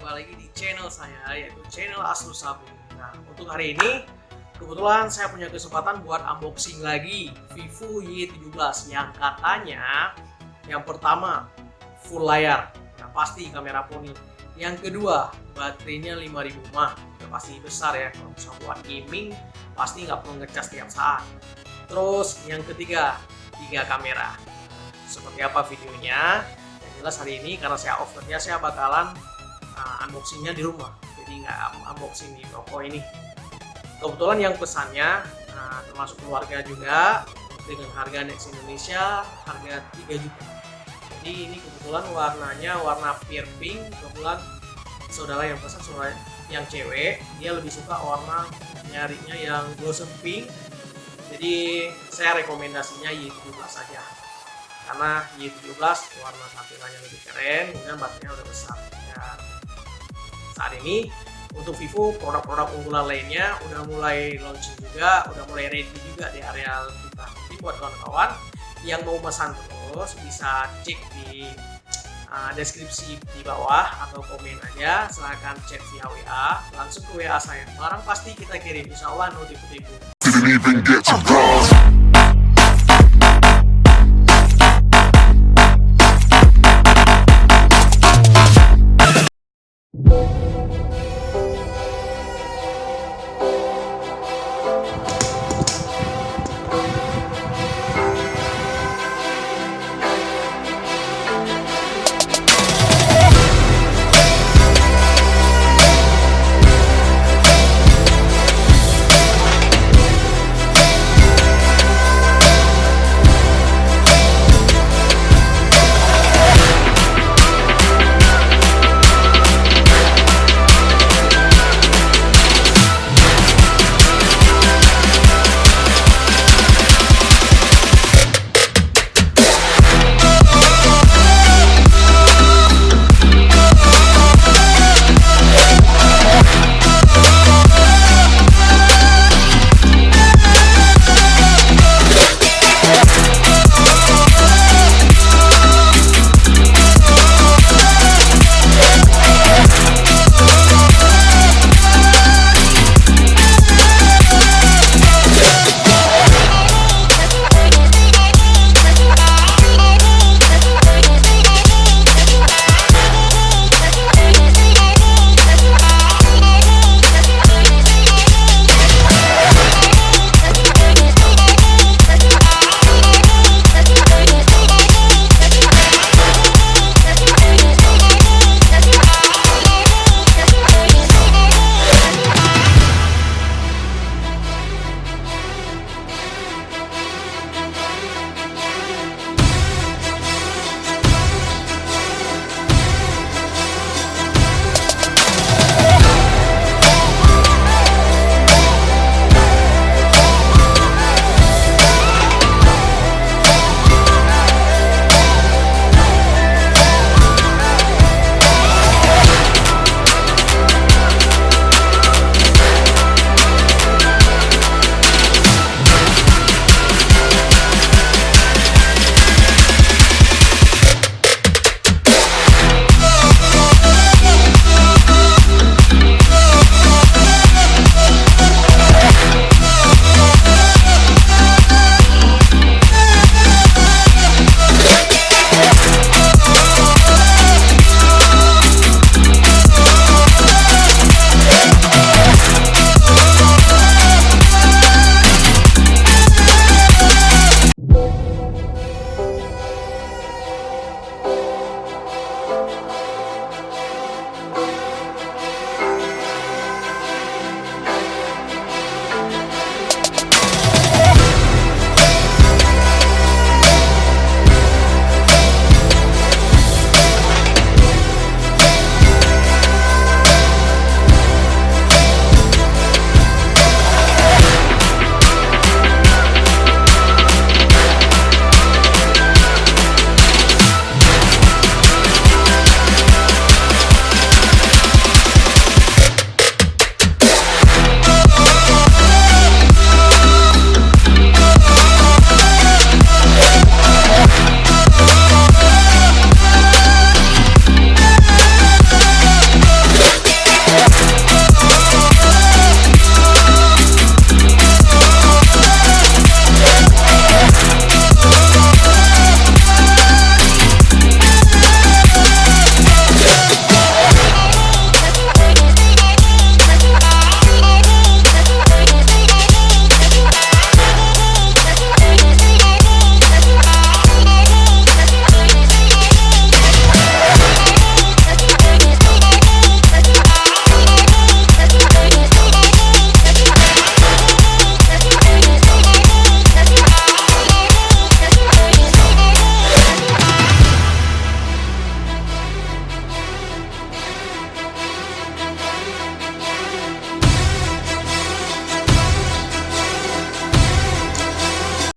Jumpa lagi di channel saya, yaitu channel Aslus Sabu. Nah, untuk hari ini kebetulan saya punya kesempatan buat unboxing lagi Vivo Y17 yang katanya yang pertama full layar, nah pasti kamera poni. Yang kedua baterainya 5000 mAh, udah pasti besar ya, kalau bisa buat gaming pasti nggak perlu ngecas tiap saat. Terus yang ketiga 3 kamera. Seperti apa videonya? Yang jelas hari ini karena saya off kerja, saya bakalan unboxingnya di rumah, jadi nggak unboxing di toko ini. Kebetulan yang pesannya termasuk keluarga juga, dengan harga Next Indonesia harga 3 juta. Jadi ini kebetulan warnanya warna pure pink. Kebetulan saudara yang pesan, saudara yang cewek, dia lebih suka warna nyarinya yang blossom pink. Jadi saya rekomendasinya Y17 saja, karena Y17 warna tampilannya lebih keren, kemudian baterainya udah besar ya. Saat ini untuk Vivo produk-produk unggulan lainnya udah mulai launching juga, udah mulai ready juga di area kita. Jadi buat kawan-kawan yang mau pesan terus bisa cek di deskripsi di bawah atau komen aja, silahkan chat via WA, langsung ke WA saya, barang pasti kita kirim, insya Allah no tipu-tipu.